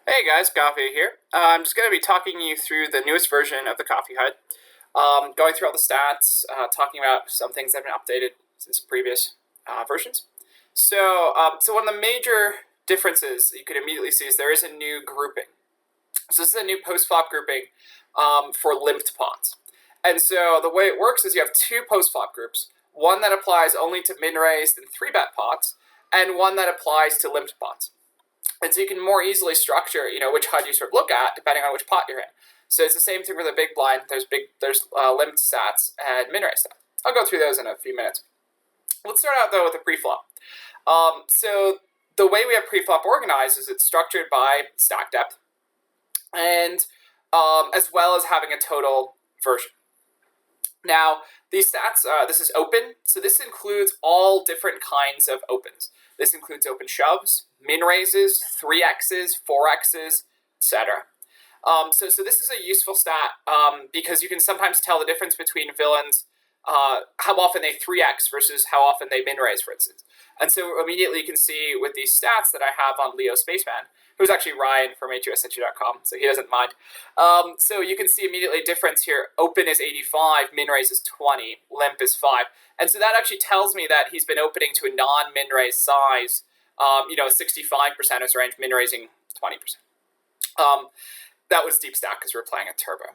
Hey guys, Coffee here. I'm just going to be talking you through the newest version of the CoffeeHUD, going through all the stats, talking about some things that have been updated since previous versions. So one of the major differences you could immediately see is there is a new grouping. So this is a new post-flop grouping for limped pots. And so the way it works is you have two post-flop groups, one that applies only to min-raised and 3-bet pots, and one that applies to limped pots. And so you can more easily structure, which HUD you sort of look at depending on which pot you're in. So it's the same thing with a big blind. There's limped stats and min-raise stats. I'll go through those in a few minutes. Let's start out though with the pre-flop. So the way we have pre-flop organized is it's structured by stack depth, and as well as having a total version. Now, these stats, this is open, so this includes all different kinds of opens. This includes open shoves, min raises, 3x's, 4x's, etc. So this is a useful stat because you can sometimes tell the difference between villains, how often they 3x versus how often they min raise, for instance. And so immediately you can see with these stats that I have on Leo Spaceman, who's actually Ryan from HUSNG.com, so he doesn't mind. So you can see immediately a difference here. Open is 85, min raise is 20, limp is 5. And so that actually tells me that he's been opening to a non-min raise size, 65% is range, min raising 20%. That was deep stack because we're playing a turbo.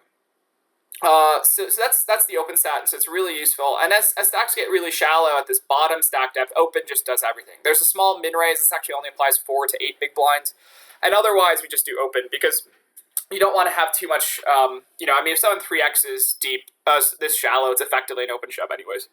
So that's the open stat, and so it's really useful. And as stacks get really shallow at this bottom stack depth, open just does everything. There's a small min raise. This actually only applies 4 to 8 big blinds, and otherwise we just do open because you don't want to have too much. If someone 3x is deep, this shallow, it's effectively an open shove anyways.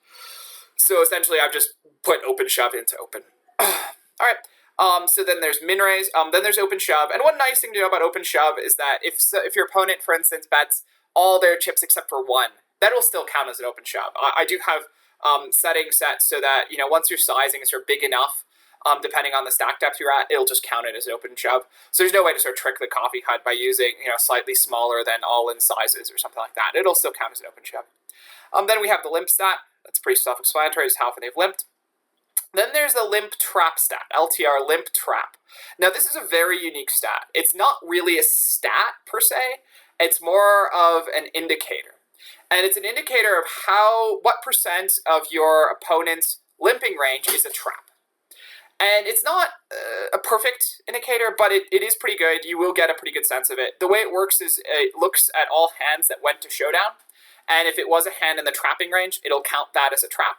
So essentially, I've just put open shove into open. All right. So then there's min raise. Then there's open shove. And one nice thing to know about open shove is that if your opponent, for instance, bets all their chips except for one, that'll still count as an open shove. I do have settings set so that once your sizing is sort of big enough, depending on the stack depth you're at, it'll just count it as an open shove. So there's no way to sort of trick the CoffeeHUD by using slightly smaller than all-in sizes or something like that. It'll still count as an open shove. Then we have the limp stat. That's pretty self-explanatory, is how often they've limped. Then there's the limp trap stat, LTR, limp trap. Now this is a very unique stat. It's not really a stat per se. It's more of an indicator. And it's an indicator of what percent of your opponent's limping range is a trap. And it's not a perfect indicator, but it is pretty good. You will get a pretty good sense of it. The way it works is it looks at all hands that went to showdown. And if it was a hand in the trapping range, it'll count that as a trap.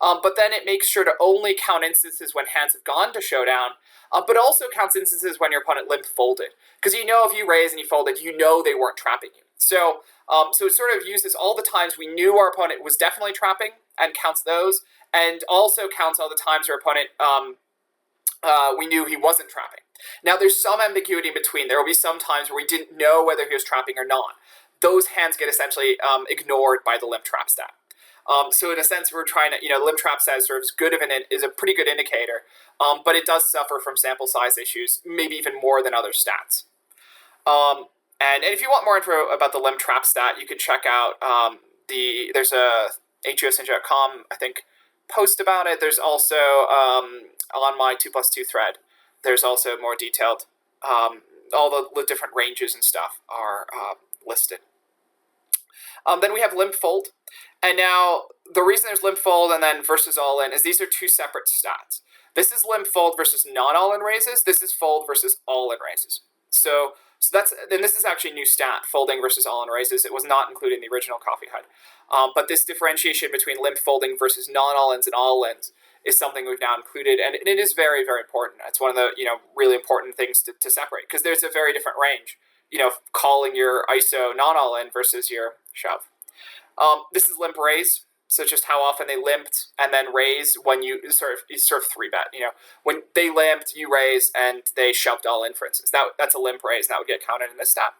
But then it makes sure to only count instances when hands have gone to showdown, but also counts instances when your opponent limp folded. Because if you raise and you folded, they weren't trapping you. So it sort of uses all the times we knew our opponent was definitely trapping and counts those, and also counts all the times our opponent we knew he wasn't trapping. Now there's some ambiguity in between. There will be some times where we didn't know whether he was trapping or not. Those hands get essentially ignored by the limp trap stat. So in a sense, we're trying to, limp trap stat is sort of is a pretty good indicator, but it does suffer from sample size issues, maybe even more than other stats. And if you want more info about the limp trap stat, you can check out there's a HUSNG.com, I think, post about it. There's also on my 2+2 thread, there's also more detailed, all the different ranges and stuff are listed. Then we have limp fold. And now the reason there's limp fold and then versus all-in is these are two separate stats. This is limp fold versus non-all-in raises. This is fold versus all-in raises. So this is actually a new stat, folding versus all-in raises. It was not included in the original CoffeeHUD. But this differentiation between limp folding versus non-all-ins and all-ins is something we've now included, and it is very, very important. It's one of the really important things to separate, because there's a very different range. Calling your ISO non-all-in versus your shove. This is limp raise, so just how often they limped and then raised when you sort of 3-bet. When they limped, you raised, and they shoved all in, for instance. That's a limp raise, and that would get counted in this stat.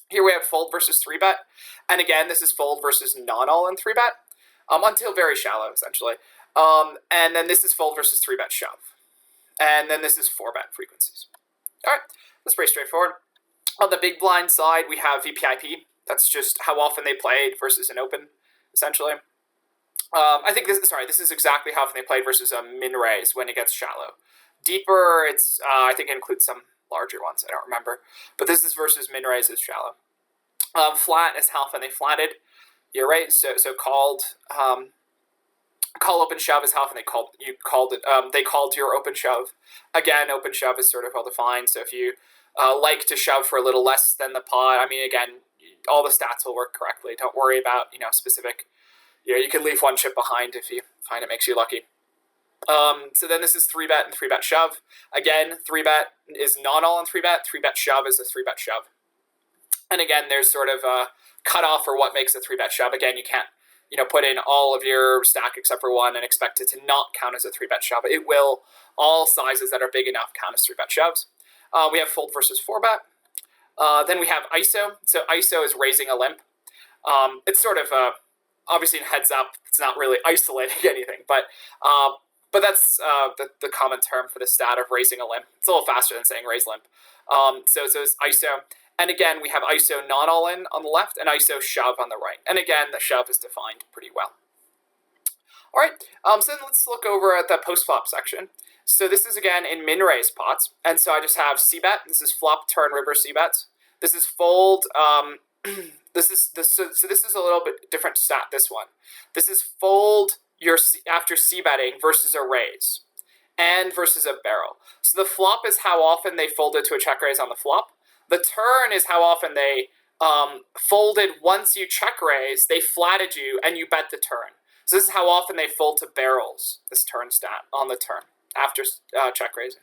Here we have fold versus 3-bet, and again, this is fold versus non-all-in 3-bet, until very shallow, essentially. And then this is fold versus 3-bet shove. And then this is 4-bet frequencies. All right, that's pretty straightforward. On the big blind side, we have VPIP. That's just how often they played versus an open, essentially. This is exactly how often they played versus a min raise when it gets shallow. Deeper, I think it includes some larger ones. I don't remember. But this is versus min raise is shallow. Flat is how often they flatted your raise. So called call open shove is how often they called your open shove. Again, open shove is sort of well defined. So if you like to shove for a little less than the pot, I mean, again, all the stats will work correctly. Don't worry about specific. You can leave one chip behind if you find it makes you lucky. So then this is 3-bet and 3-bet shove. Again, 3-bet is not all in 3-bet. 3-bet shove is a 3-bet shove. And again, there's sort of a cutoff for what makes a 3-bet shove. Again, you can't put in all of your stack except for one and expect it to not count as a 3-bet shove. It will. All sizes that are big enough count as 3-bet shoves. We have fold versus 4-bet. Then we have ISO. So ISO is raising a limp. It's sort of obviously in heads up. It's not really isolating anything, but that's the common term for the stat of raising a limp. It's a little faster than saying raise limp. So it's ISO. And again, we have ISO not all in on the left and ISO shove on the right. And again, the shove is defined pretty well. All right, so then let's look over at the post-flop section. So this is again in min-raise pots. And so I just have c-bet. This is flop, turn, river, c-bets. This is fold. So this is a little bit different stat, this one. This is fold after c-betting versus a raise and versus a barrel. So the flop is how often they folded to a check raise on the flop. The turn is how often they folded once you check raise, they flatted you, and you bet the turn. So this is how often they fold to barrels, this turn stat, on the turn, after check raising.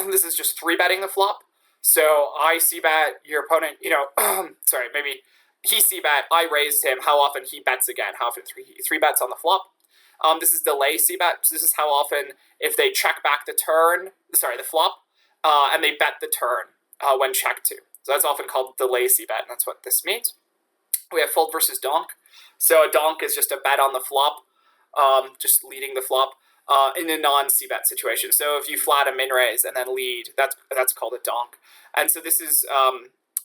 This is just 3-betting the flop. So I c-bet, your opponent, sorry, maybe he c-bet, I raised him, how often he bets again, how often 3-bets on the flop. This is delay c-bet, so this is how often if they check back the flop, and they bet the turn. When checked to. So that's often called delay c-bet, and that's what this means. We have fold versus donk. So a donk is just a bet on the flop, just leading the flop in a non-c-bet situation. So if you flat a min-raise and then lead, that's called a donk. And so this is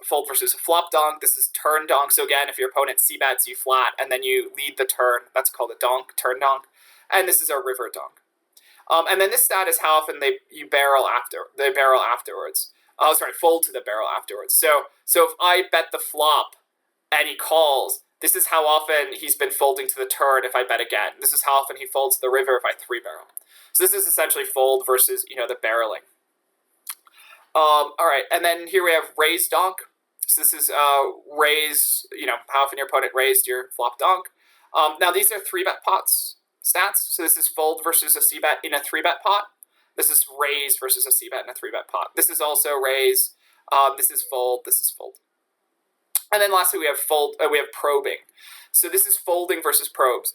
fold versus a flop donk. This is turn donk. So again, if your opponent c-bets, you flat, and then you lead the turn, that's called a donk, turn donk. And this is a river donk. And then this stat is how often they barrel afterwards. Fold to the barrel afterwards. So if I bet the flop and he calls, this is how often he's been folding to the turn if I bet again. This is how often he folds to the river if I 3-barrel. So this is essentially fold versus, the barreling. All right, and then here we have raise donk. So this is raise, how often your opponent raised your flop donk. Now these are 3-bet pots stats. So this is fold versus a c-bet in a 3-bet pot. This is raise versus a c-bet in a 3-bet pot. This is also raise. This is fold. This is fold. And then lastly, we have fold. We have probing. So this is folding versus probes.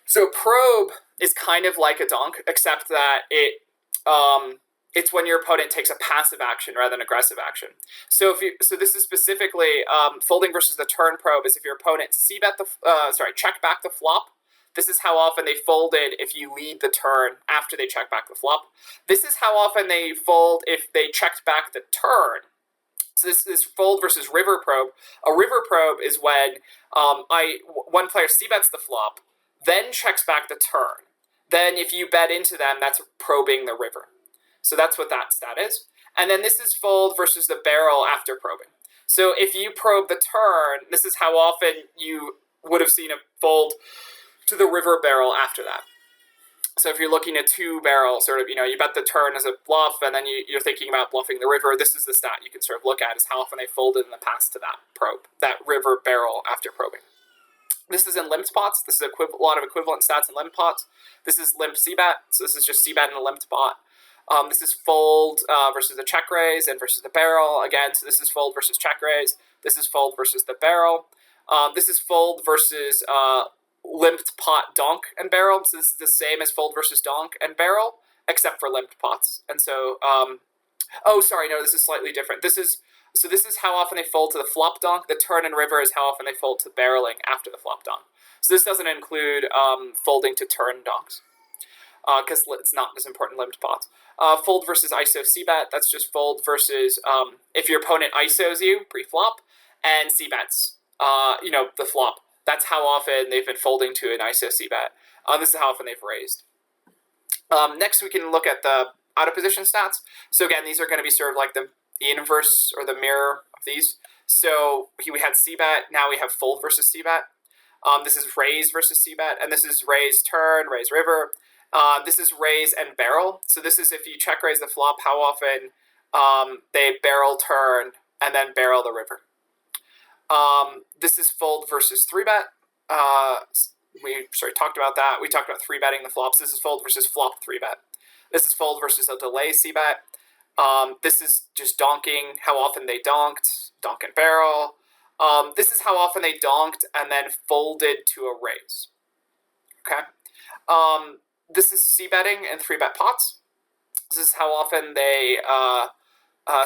So probe is kind of like a donk, except that it's when your opponent takes a passive action rather than aggressive action. So this is specifically folding versus the turn probe is if your opponent check back the flop. This is how often they folded if you lead the turn after they check back the flop. This is how often they fold if they checked back the turn. So this is fold versus river probe. A river probe is when one player c-bets the flop, then checks back the turn. Then if you bet into them, that's probing the river. So that's what that stat is. And then this is fold versus the barrel after probing. So if you probe the turn, this is how often you would have seen a fold to the river barrel after that. So if you're looking at 2-barrel, you bet the turn as a bluff, and then you're thinking about bluffing the river, this is the stat you can sort of look at, is how often they folded in the past to that probe, that river barrel after probing. This is in limped pots. This is a lot of equivalent stats in limped pots. This is limp c-bet, so this is just c-bet in a limped pot. This is fold versus the check raise and versus the barrel. Again, so this is fold versus check raise. This is fold versus the barrel. This is fold versus limped pot, donk, and barrel. So this is the same as fold versus donk and barrel, except for limped pots. And so, this is slightly different. This is how often they fold to the flop donk. The turn and river is how often they fold to barreling after the flop donk. So this doesn't include folding to turn donks, because it's not as important in limped pots. Fold versus ISO c-bet, that's just fold versus if your opponent ISOs you pre-flop and c-bets, the flop. That's how often they've been folding to an ISO c-bet. This is how often they've raised. Next, we can look at the out of position stats. So again, these are going to be sort of like the inverse or the mirror of these. So we had c-bet, now we have fold versus c-bet. This is raise versus c-bet, and this is raise turn, raise river. This is raise and barrel. So this is if you check raise the flop, how often they barrel turn and then barrel the river. This is fold versus 3-bet. We sort of talked about that. We talked about 3-betting the flops. This is fold versus flop 3-bet. This is fold versus a delay c-bet. This is just donking, how often they donked, donk and barrel. This is how often they donked and then folded to a raise. Okay. This is c-betting in 3-bet pots. This is how often they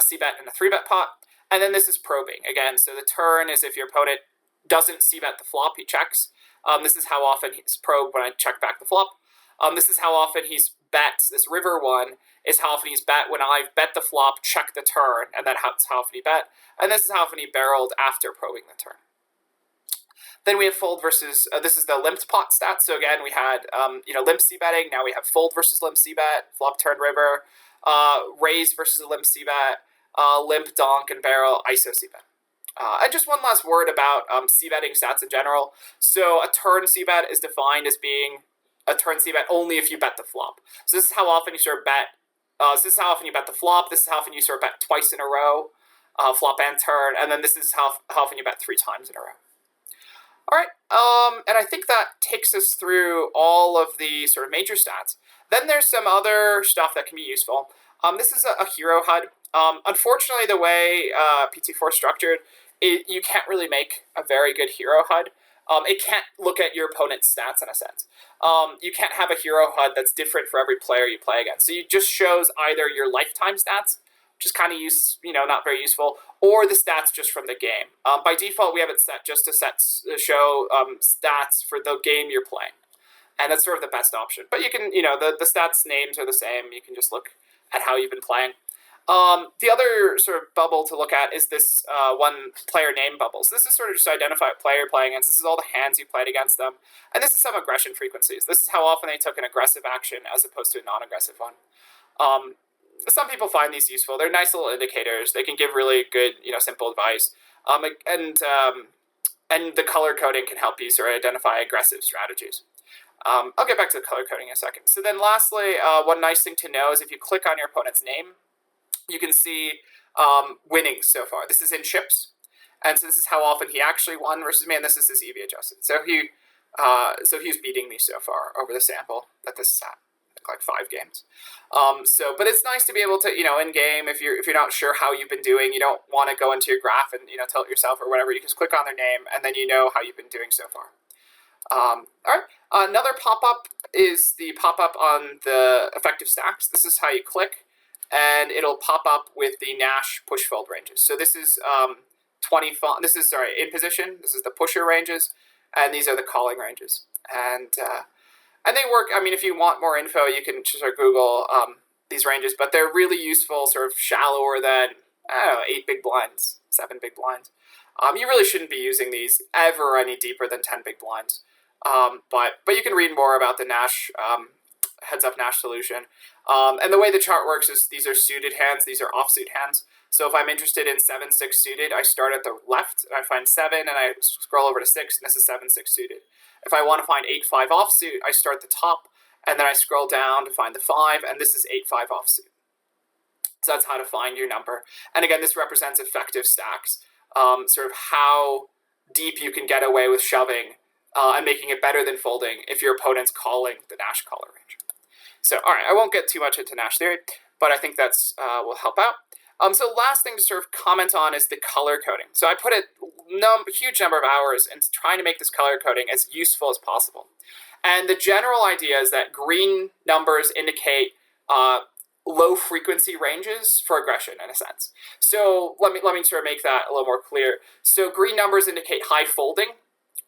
c-bet in a 3-bet pot. And then this is probing. Again, so the turn is if your opponent doesn't c-bet the flop, he checks. This is how often he's probed when I check back the flop. This is how often he's bet. This river one is how often he's bet when I've bet the flop, check the turn, and that's how often he bet. And this is how often he barreled after probing the turn. Then we have fold versus, this is the limped pot stats. So again, we had limp c-betting. Now we have fold versus limp c-bet, flop turn river, raise versus a limp c-bet, limp donk and barrel, ISO c-bet. And just one last word about c-betting stats in general. So a turn c-bet is defined as being a turn c-bet only if you bet the flop. So this is how often you sort of bet. So this is how often you bet the flop. This is how often you sort of bet twice in a row, flop and turn. And then this is how often you bet 3 times in a row. All right, and I think that takes us through all of the sort of major stats. Then there's some other stuff that can be useful. This is a hero HUD. Unfortunately, the way PT4 is structured, you can't really make a very good hero HUD. It can't look at your opponent's stats in a sense. You can't have a hero HUD that's different for every player you play against. So it just shows either your lifetime stats, which is kind of not very useful, or the stats just from the game. By default, we have it set just to show stats for the game you're playing. And that's sort of the best option. But you can, the stats names are the same. You can just look at how you've been playing. The other sort of bubble to look at is this one player name bubbles. This is sort of just to identify what player you're playing against. This is all the hands you played against them. And this is some aggression frequencies. This is how often they took an aggressive action as opposed to a non-aggressive one. Some people find these useful. They're nice little indicators. They can give really good, simple advice. And the color coding can help you sort of identify aggressive strategies. I'll get back to the color coding in a second. So then lastly, one nice thing to know is if you click on your opponent's name, you can see winnings so far. This is in chips. And so this is how often he actually won versus me, and this is his EV adjusted. So he's beating me so far over the sample that this is at. Like 5 games. But it's nice to be able to, in game, if you're not sure how you've been doing, you don't want to go into your graph and, tell it yourself or whatever, you can just click on their name and then you know how you've been doing so far. All right. Another pop-up is the pop-up on the effective stacks. This is how you click and it'll pop up with the Nash push-fold ranges. So this is in position. This is the pusher ranges and these are the calling ranges. And they work, if you want more info, you can just sort of Google these ranges, but they're really useful, sort of shallower than, 8 big blinds, 7 big blinds. You really shouldn't be using these ever any deeper than 10 big blinds. But you can read more about the Nash, heads-up Nash solution. And the way the chart works is these are suited hands, these are offsuit hands. So if I'm interested in 7-6 suited, I start at the left, and I find 7, and I scroll over to 6, and this is 7-6 suited. If I want to find 8-5 offsuit, I start at the top, and then I scroll down to find the 5, and this is 8-5 offsuit. So that's how to find your number. And again, this represents effective stacks, sort of how deep you can get away with shoving and making it better than folding if your opponent's calling the Nash caller range. So, all right, I won't get too much into Nash theory, but I think that's will help out. So last thing to sort of comment on is the color coding. So I put a huge number of hours into trying to make this color coding as useful as possible. And the general idea is that green numbers indicate low frequency ranges for aggression in a sense. So let me sort of make that a little more clear. So green numbers indicate high folding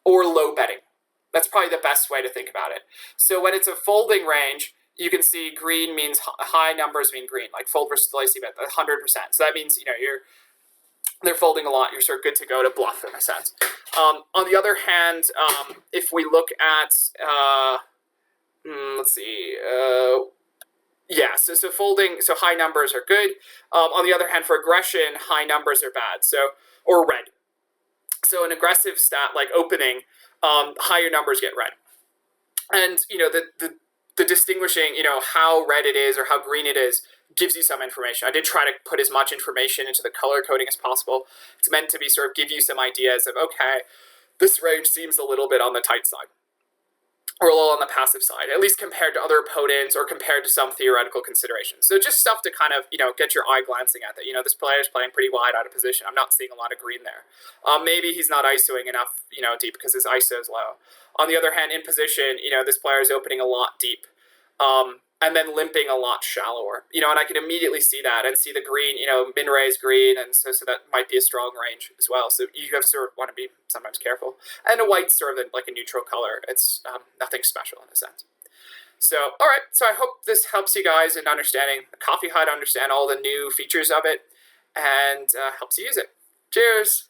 or low betting. That's probably the best way to think about it. So when it's a folding range, you can see green means high numbers mean green, like fold versus delay c-bet, 100%. So that means, they're folding a lot. You're sort of good to go to bluff in a sense. On the other hand, if we look at, let's see, Yeah, so folding, so high numbers are good. On the other hand, for aggression, high numbers are bad. So, or red. So an aggressive stat like opening, higher numbers get red. And the distinguishing, how red it is or how green it is gives you some information. I did try to put as much information into the color coding as possible. It's meant to be sort of give you some ideas of, okay, this range seems a little bit on the tight side or a little on the passive side, at least compared to other opponents or compared to some theoretical considerations. So just stuff to kind of, get your eye glancing at that. This player is playing pretty wide out of position. I'm not seeing a lot of green there. Maybe he's not ISOing enough, deep because his ISO is low. On the other hand, in position, this player is opening a lot deep. And then limping a lot shallower, and I can immediately see that and see the green, min raise green, and so that might be a strong range as well. So you have to sort of want to be sometimes careful. And a white's sort of like a neutral color. It's nothing special in a sense. So, all right. So I hope this helps you guys in understanding the CoffeeHUD, understand all the new features of it, and helps you use it. Cheers.